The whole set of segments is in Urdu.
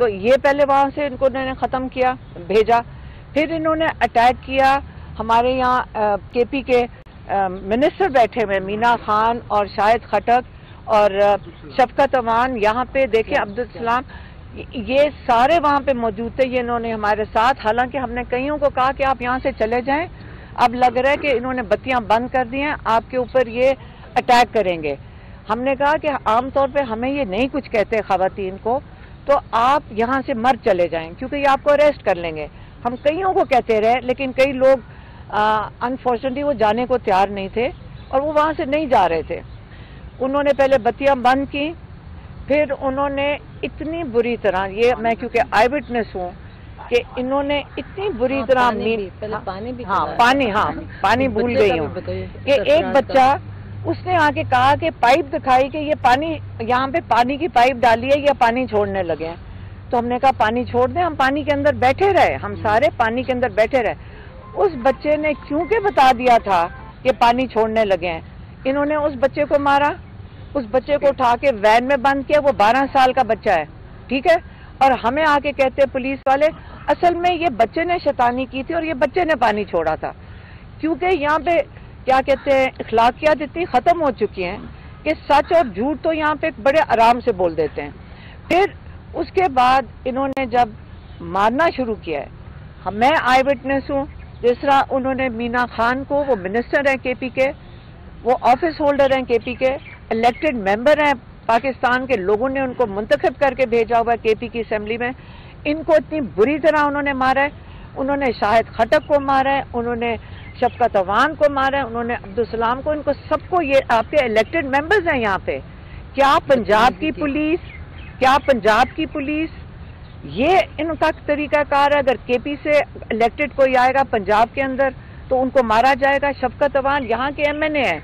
تو یہ پہلے وہاں سے ان کو انہوں نے ختم کیا بھیجا، پھر انہوں نے اٹیک کیا ہمارے یہاں کے پی کے منسٹر بیٹھے ہوئے مینا خان اور شاہد خٹک اور شفقت امان، یہاں پہ دیکھیں عبدالسلام، یہ سارے وہاں پہ موجود تھے، یہ انہوں نے ہمارے ساتھ، حالانکہ ہم نے کئیوں کو کہا کہ آپ یہاں سے چلے جائیں، اب لگ رہا ہے کہ انہوں نے بتیاں بند کر دی ہیں، آپ کے اوپر یہ اٹیک کریں گے۔ ہم نے کہا کہ عام طور پہ ہمیں یہ نہیں کچھ کہتے خواتین کو، تو آپ یہاں سے مر چلے جائیں کیونکہ یہ آپ کو اریسٹ کر لیں گے۔ ہم کئیوں کو کہتے رہے لیکن کئی لوگ انفارچونیٹلی وہ جانے کو تیار نہیں تھے اور وہ وہاں سے نہیں جا رہے تھے۔ انہوں نے پہلے بتیاں بند کی، پھر انہوں نے اتنی بری طرح، یہ میں کیونکہ آئی وٹنس ہوں، کہ انہوں نے اتنی بری طرح پانی بھول گئی ہوں کہ ایک بچہ اس نے آ کے کہا کہ پائپ دکھائی کہ یہ پانی، یہاں پہ پانی کی پائپ ڈالی ہے یا پانی چھوڑنے لگے ہیں، تو ہم نے کہا پانی چھوڑ دیں، ہم پانی کے اندر بیٹھے رہے، ہم سارے پانی کے اندر بیٹھے رہے۔ اس بچے نے کیونکہ بتا دیا تھا کہ پانی چھوڑنے لگے ہیں، انہوں نے اس بچے کو مارا، اس بچے کو اٹھا کے وین میں بند کیا، وہ 12 سال کا بچہ ہے، ٹھیک ہے، اور ہمیں آ کے کہتے پولیس والے اصل میں یہ بچے نے شیطانی کی تھی اور یہ بچے نے پانی چھوڑا تھا، کیونکہ یہاں پہ کیا کہتے ہیں اخلاقیات اتنی ختم ہو چکی ہیں کہ سچ اور جھوٹ تو یہاں پہ بڑے آرام سے بول دیتے ہیں۔ پھر اس کے بعد انہوں نے جب مارنا شروع کیا ہے، میں آئی وٹنس ہوں، جس طرح انہوں نے مینا خان کو، وہ منسٹر ہیں کے پی کے، وہ آفس ہولڈر ہیں کے پی کے، الیکٹڈ ممبر ہیں، پاکستان کے لوگوں نے ان کو منتخب کر کے بھیجا ہوا ہے کے پی کی اسمبلی میں، ان کو اتنی بری طرح انہوں نے مارا ہے، انہوں نے شاہد خٹک کو مارا ہے، انہوں نے شفقت امان کو مارا ہے، انہوں نے عبدالسلام کو، ان کو سب کو، یہ آپ کے الیکٹڈ ممبرز ہیں یہاں پہ۔ کیا پنجاب کی پولیس یہ ان کا طریقہ کار ہے؟ اگر کے پی سے الیکٹڈ کوئی آئے گا پنجاب کے اندر تو ان کو مارا جائے گا۔ شفقت امان یہاں کے ایم این اے ہیں،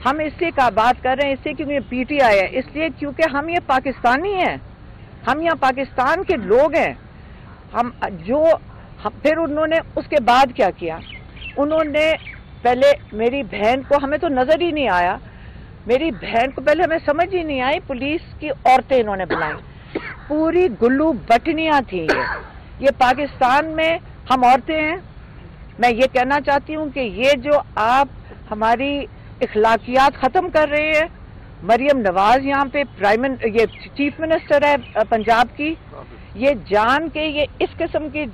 ہم اس لیے کا بات کر رہے ہیں، اس لیے کیونکہ یہ پی ٹی آئی ہے، اس لیے کیونکہ ہم یہ پاکستانی ہیں، ہم یہاں پاکستان کے لوگ ہیں۔ پھر انہوں نے اس کے بعد کیا کیا، انہوں نے پہلے میری بہن کو، ہمیں تو نظر ہی نہیں آیا، میری بہن کو پہلے ہمیں سمجھ ہی نہیں آئی، پولیس کی عورتیں انہوں نے بنائی، پوری گلو بٹنیاں تھیں۔ یہ پاکستان میں ہم عورتیں ہیں، میں یہ کہنا چاہتی ہوں کہ یہ جو آپ ہماری اخلاقیات ختم کر رہے ہیں، مریم نواز یہاں پہ یہ چیف منسٹر ہے پنجاب کی، یہ جان کے یہ اس قسم کی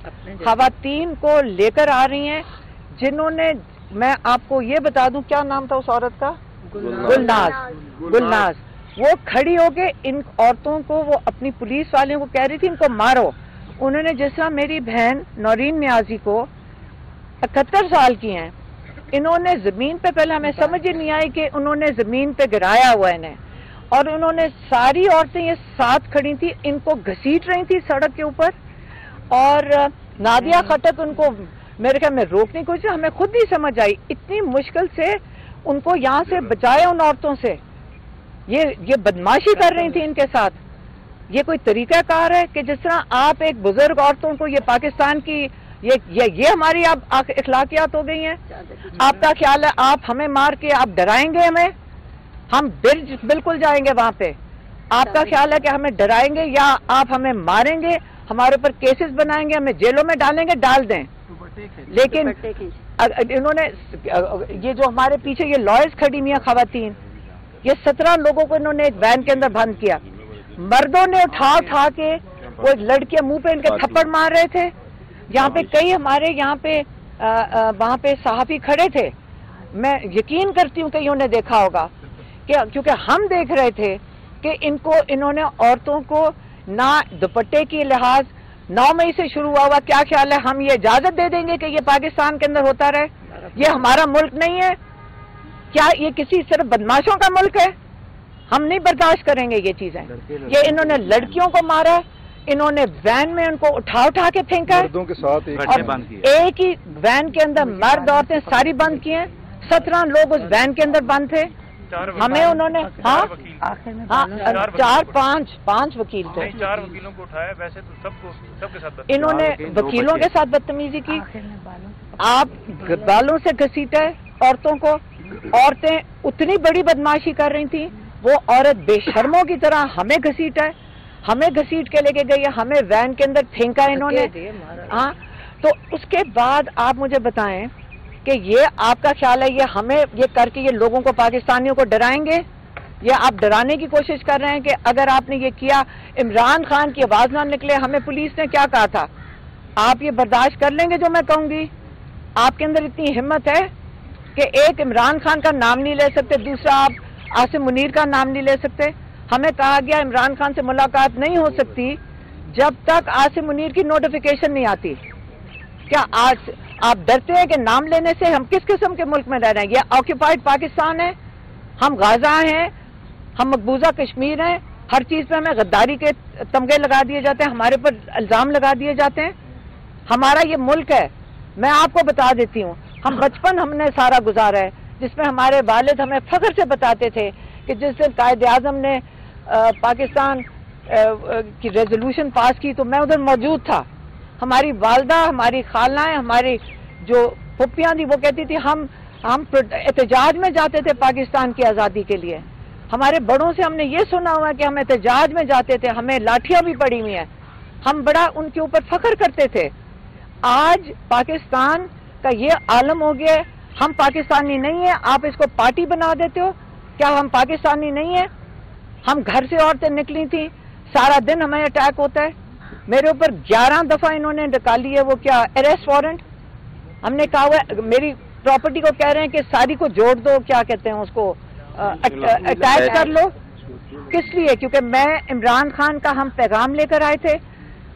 خواتین کو لے کر آ رہی ہیں، جنہوں نے، میں آپ کو یہ بتا دوں کیا نام تھا اس عورت کا، گلناز، وہ کھڑی ہو کے ان عورتوں کو، وہ اپنی پولیس والوں کو کہہ رہی تھی ان کو مارو۔ انہوں نے جس طرح میری بہن نورین نیازی کو 71 سال کی ہیں، انہوں نے زمین پہ، پہلے ہمیں سمجھ ہی نہیں آئی کہ انہوں نے زمین پہ گرایا ہوا انہیں، اور انہوں نے ساری عورتیں یہ ساتھ کھڑی تھی، ان کو گھسیٹ رہی تھی سڑک کے اوپر، اور نادیہ خٹک ان کو میرے خیال میں روکنے کی کوشش، ہمیں خود نہیں سمجھ آئی، اتنی مشکل سے ان کو یہاں سے بچایا ان عورتوں سے، یہ بدماشی کر رہی تھی ان کے ساتھ۔ یہ کوئی طریقہ کار ہے کہ جس طرح آپ ایک بزرگ عورتوں کو، یہ پاکستان کی یہ ہماری اب اخلاقیات ہو گئی ہیں؟ آپ کا خیال ہے آپ ہمیں مار کے آپ ڈرائیں گے ہمیں؟ ہم بالکل جائیں گے وہاں پہ۔ آپ کا خیال ہے کہ ہمیں ڈرائیں گے یا آپ ہمیں ماریں گے، ہمارے اوپر کیسز بنائیں گے، ہمیں جیلوں میں ڈالیں گے، ڈال دیں؟ لیکن انہوں نے، یہ جو ہمارے پیچھے یہ لائرز کھڑی ہوئی ہیں خواتین، یہ 17 لوگوں کو انہوں نے ایک وین کے اندر بند کیا، مردوں نے اٹھا کے، وہ لڑکیاں منہ پہ ان کے تھپڑ مار رہے تھے، یہاں پہ کئی ہمارے یہاں پہ وہاں پہ صحافی کھڑے تھے، میں یقین کرتی ہوں کہ انہوں نے دیکھا ہوگا، کیونکہ ہم دیکھ رہے تھے کہ انہوں نے عورتوں کو نہ دوپٹے کی لحاظ 9 مئی سے شروع ہوا، کیا خیال ہے ہم یہ اجازت دے دیں گے کہ یہ پاکستان کے اندر ہوتا رہے؟ یہ ہمارا ملک نہیں ہے کیا؟ یہ کسی صرف بدماشوں کا ملک ہے؟ ہم نہیں برداشت کریں گے یہ چیزیں۔ یہ انہوں نے لڑکیوں کو مارا، انہوں نے وین میں ان کو اٹھا کے پھینکا ہے، ایک ہی وین کے اندر مرد عورتیں ساری بند کی ہیں، 17 لوگ اس وین کے اندر بند تھے، ہمیں انہوں نے 4-5 وکیل تھے، 4 وکیلوں کو اٹھایا، ویسے تو سب کے ساتھ انہوں نے وکیلوں کے ساتھ بدتمیزی کی، آپ بالوں سے گھسیٹا ہے عورتوں کو، عورتیں اتنی بڑی بدماشی کر رہی تھیں، وہ عورت بے شرموں کی طرح ہمیں گھسیٹا ہے، ہمیں گھسیٹ کے لے کے گئی ہے, ہمیں وین کے اندر پھینکا انہوں نے. ہاں, تو اس کے بعد آپ مجھے بتائیں کہ یہ آپ کا خیال ہے یہ ہمیں یہ کر کے یہ لوگوں کو, پاکستانیوں کو ڈرائیں گے؟ یہ آپ ڈرانے کی کوشش کر رہے ہیں کہ اگر آپ نے یہ کیا, عمران خان کی آواز نہ نکلے. ہمیں پولیس نے کیا کہا تھا, آپ یہ برداشت کر لیں گے جو میں کہوں گی؟ آپ کے اندر اتنی ہمت ہے کہ ایک عمران خان کا نام نہیں لے سکتے, دوسرا آپ عاصم منیر کا نام نہیں لے سکتے. ہمیں کہا گیا عمران خان سے ملاقات نہیں ہو سکتی جب تک عاصم منیر کی نوٹیفیکیشن نہیں آتی. کیا آج آپ ڈرتے ہیں کہ نام لینے سے؟ ہم کس قسم کے ملک میں رہ رہے ہیں؟ یہ آکوپائڈ پاکستان ہے, ہم غازہ ہیں, ہم مقبوضہ کشمیر ہیں. ہر چیز پہ ہمیں غداری کے تمغے لگا دیے جاتے ہیں, ہمارے پر الزام لگا دیے جاتے ہیں. ہمارا یہ ملک ہے, میں آپ کو بتا دیتی ہوں, ہم بچپن ہم نے سارا گزارا ہے جس میں ہمارے والد ہمیں فخر سے بتاتے تھے کہ جس دن قائد اعظم نے پاکستان کی ریزولوشن پاس کی تو میں ادھر موجود تھا. ہماری والدہ, ہماری خالائیں, ہماری جو پھپھیاں تھیں وہ کہتی تھی ہم احتجاج میں جاتے تھے پاکستان کی آزادی کے لیے. ہمارے بڑوں سے ہم نے یہ سنا ہوا کہ ہم احتجاج میں جاتے تھے, ہمیں لاٹھیاں بھی پڑی ہوئی ہیں, ہم بڑا ان کے اوپر فخر کرتے تھے. آج پاکستان کا یہ عالم ہو گیا ہے, ہم پاکستانی نہیں ہیں, آپ اس کو پارٹی بنا دیتے ہو. کیا ہم پاکستانی نہیں ہیں؟ ہم گھر سے عورتیں نکلی تھیں, سارا دن ہمیں اٹیک ہوتا ہے. میرے اوپر 11 دفعہ انہوں نے نکالی ہے وہ کیا اریسٹ وارنٹ. ہم نے کہا ہوا ہے میری پراپرٹی کو کہہ رہے ہیں کہ ساری کو جوڑ دو, کیا کہتے ہیں اس کو, اٹیچ کر لو. کس لیے؟ کیونکہ میں عمران خان کا ہم پیغام لے کر آئے تھے.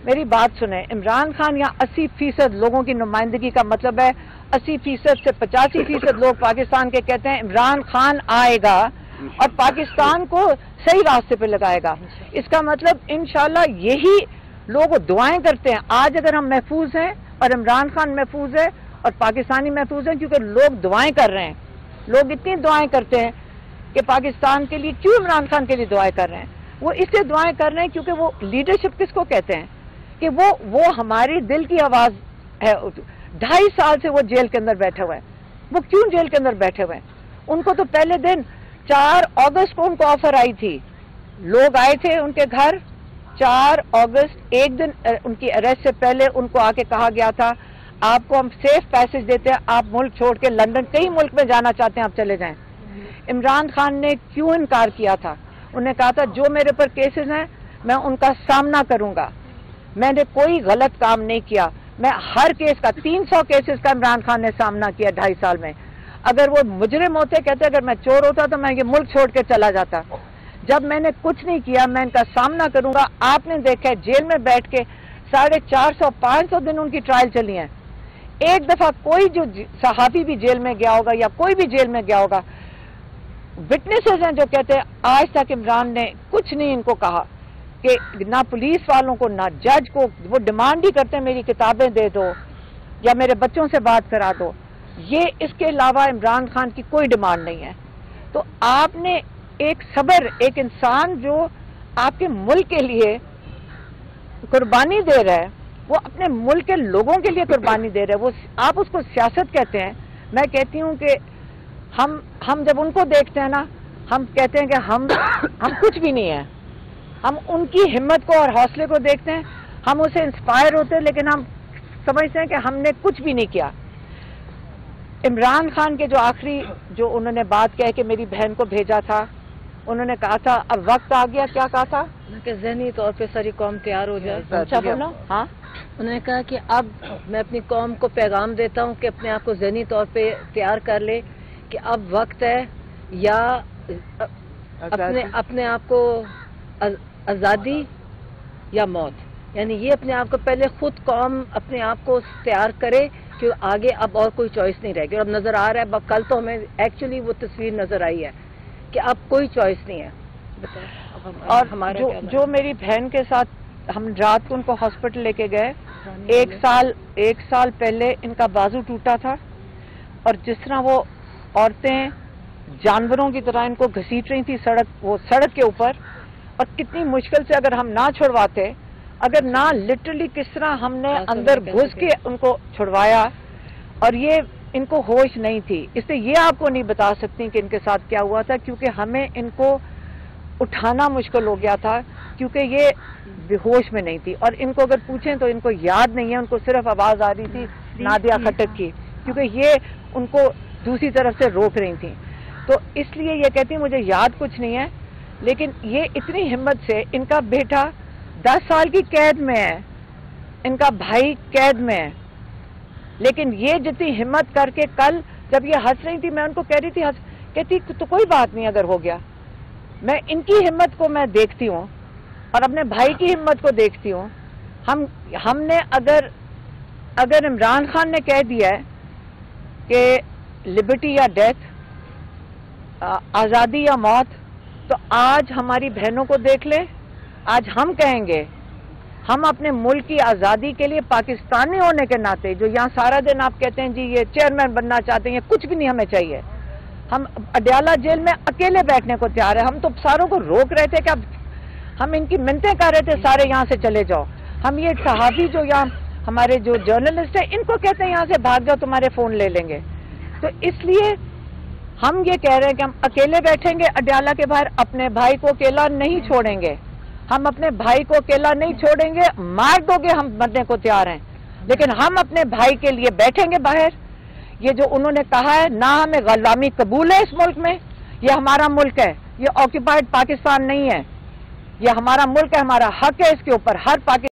میری بات سنیں, عمران خان یہاں 80% لوگوں کی نمائندگی کا مطلب ہے 80% سے 85% لوگ پاکستان کے کہتے ہیں عمران خان آئے گا اور پاکستان کو صحیح راستے پہ لگائے گا. اس کا مطلب انشاءاللہ یہی لوگ دعائیں کرتے ہیں. آج اگر ہم محفوظ ہیں اور عمران خان محفوظ ہے اور پاکستانی محفوظ ہیں کیونکہ لوگ دعائیں کر رہے ہیں. لوگ اتنی دعائیں کرتے ہیں کہ پاکستان کے لیے, کیوں عمران خان کے لیے دعائیں کر رہے ہیں؟ وہ اس لیے دعائیں کر رہے ہیں کیونکہ وہ لیڈرشپ کس کو کہتے ہیں کہ وہ ہماری دل کی آواز ہے. 2.5 سال سے وہ جیل کے اندر بیٹھے ہوئے ہیں. وہ کیوں جیل کے اندر بیٹھے ہوئے ہیں؟ ان کو تو پہلے دن 4 اگست کو ان کو آفر آئی تھی, لوگ آئے تھے ان کے گھر 4 اگست, ایک دن ان کی اریسٹ سے پہلے ان کو آ کے کہا گیا تھا آپ کو ہم سیف پیسج دیتے ہیں, آپ ملک چھوڑ کے لندن کئی ملک میں جانا چاہتے ہیں آپ چلے جائیں. عمران خان نے کیوں انکار کیا تھا؟ انہوں نے کہا تھا جو میرے پر کیسز ہیں میں ان کا سامنا کروں گا, میں نے کوئی غلط کام نہیں کیا. میں ہر کیس کا 300 کیسز کا عمران خان نے سامنا کیا 2.5 سال میں. اگر وہ مجرم ہوتے, کہتے اگر میں چور ہوتا تو میں یہ ملک چھوڑ کے چلا جاتا. جب میں نے کچھ نہیں کیا میں ان کا سامنا کروں گا. آپ نے دیکھا ہے جیل میں بیٹھ کے 450-500 دن ان کی ٹرائل چلی ہیں. ایک دفعہ کوئی جو صحافی بھی جیل میں گیا ہوگا یا کوئی بھی جیل میں گیا ہوگا, وٹنسز ہیں جو کہتے ہیں آج تک عمران نے کچھ نہیں ان کو کہا کہ نہ پولیس والوں کو نہ جج کو. وہ ڈیمانڈ ہی کرتے ہیں میری کتابیں دے دو یا میرے بچوں سے بات کرا دو. یہ اس کے علاوہ عمران خان کی کوئی ڈیمانڈ نہیں ہے. تو آپ نے ایک صبر, ایک انسان جو آپ کے ملک کے لیے قربانی دے رہا ہے, وہ اپنے ملک کے لوگوں کے لیے قربانی دے رہا ہے, وہ آپ اس کو سیاست کہتے ہیں. میں کہتی ہوں کہ ہم جب ان کو دیکھتے ہیں نا, ہم کہتے ہیں کہ ہم کچھ بھی نہیں ہیں. ہم ان کی ہمت کو اور حوصلے کو دیکھتے ہیں, ہم اسے انسپائر ہوتے ہیں, لیکن ہم سمجھتے ہیں کہ ہم نے کچھ بھی نہیں کیا. عمران خان کے جو آخری جو انہوں نے بات کہہ کہ میری بہن کو بھیجا تھا, انہوں نے کہا تھا اب وقت آ گیا, کیا کہا تھا کہ ذہنی طور پہ ساری قوم تیار ہو جائے. اچھا بولو. ہاں, انہوں نے کہا کہ اب میں اپنی قوم کو پیغام دیتا ہوں کہ اپنے آپ کو ذہنی طور پہ تیار کر لے کہ اب وقت ہے یا اپنے آپ کو آزادی یا موت. یعنی یہ اپنے آپ کو پہلے خود قوم اپنے آپ کو تیار کرے کہ آگے اب اور کوئی چوائس نہیں رہے گی. اور اب نظر آ رہا ہے, کل تو ہمیں ایکچولی وہ تصویر نظر آئی ہے کہ اب کوئی چوائس نہیں ہے. اور جو میری بہن کے ساتھ ہم رات کو ان کو ہاسپٹل لے کے گئے, 1 سال پہلے ان کا بازو ٹوٹا تھا, اور جس طرح وہ عورتیں جانوروں کی طرح ان کو گھسیٹ رہی تھی سڑک کے اوپر, اور کتنی مشکل سے اگر ہم نہ چھڑواتے, اگر نہ لٹرلی کس طرح ہم نے اندر گھس کے ان کو چھڑوایا, اور یہ ان کو ہوش نہیں تھی. اس لیے یہ آپ کو نہیں بتا سکتی کہ ان کے ساتھ کیا ہوا تھا, کیونکہ ہمیں ان کو اٹھانا مشکل ہو گیا تھا, کیونکہ یہ بے ہوش میں نہیں تھی، اور ان کو اگر پوچھیں تو ان کو یاد نہیں ہے، ان کو صرف آواز آ رہی تھی نادیہ خٹک کی، کیونکہ یہ ان کو دوسری طرف سے روک رہی تھیں. تو اس لیے یہ کہتی ہیں مجھے یاد کچھ نہیں ہے، لیکن یہ اتنی ہمت سے، ان کا بیٹا 10 سال کی قید میں ہے، ان کا بھائی قید میں ہے، لیکن یہ جتنی ہمت کر کے کل جب یہ ہنس رہی تھی، میں ان کو کہہ رہی تھی کہتی تو کوئی بات نہیں اگر ہو گیا. میں ان کی ہمت کو میں دیکھتی ہوں اور اپنے بھائی کی ہمت کو دیکھتی ہوں. ہم نے اگر عمران خان نے کہہ دیا ہے کہ لبرٹی یا ڈیتھ، آزادی یا موت، تو آج ہماری بہنوں کو دیکھ لیں. آج ہم کہیں گے، ہم اپنے ملک کی آزادی کے لیے پاکستانی ہونے کے ناطے، جو یہاں سارا دن آپ کہتے ہیں جی یہ چیئرمین بننا چاہتے ہیں، کچھ بھی نہیں ہمیں چاہیے. ہم اڈیالہ جیل میں اکیلے بیٹھنے کو تیار ہے. ہم تو ساروں کو روک رہے تھے کہ اب ہم ان کی منتیں کر رہے تھے سارے یہاں سے چلے جاؤ. ہم یہ صحافی جو یہاں ہمارے جو جرنلسٹ ہیں ان کو کہتے ہیں یہاں سے بھاگ جاؤ، تمہارے فون لے لیں گے. تو اس لیے ہم یہ کہہ رہے ہیں کہ ہم اکیلے بیٹھیں گے اڈیالہ کے باہر، اپنے بھائی کو اکیلا نہیں چھوڑیں گے. ہم اپنے بھائی کو اکیلا نہیں چھوڑیں گے. مار دو گے ہم مرنے کو تیار ہیں، لیکن ہم اپنے بھائی کے لیے بیٹھیں گے باہر. یہ جو انہوں نے کہا ہے، نہ ہمیں غلامی قبول ہے اس ملک میں. یہ ہمارا ملک ہے، یہ آکوپائڈ پاکستان نہیں ہے. یہ ہمارا ملک ہے، ہمارا حق ہے اس کے اوپر. ہر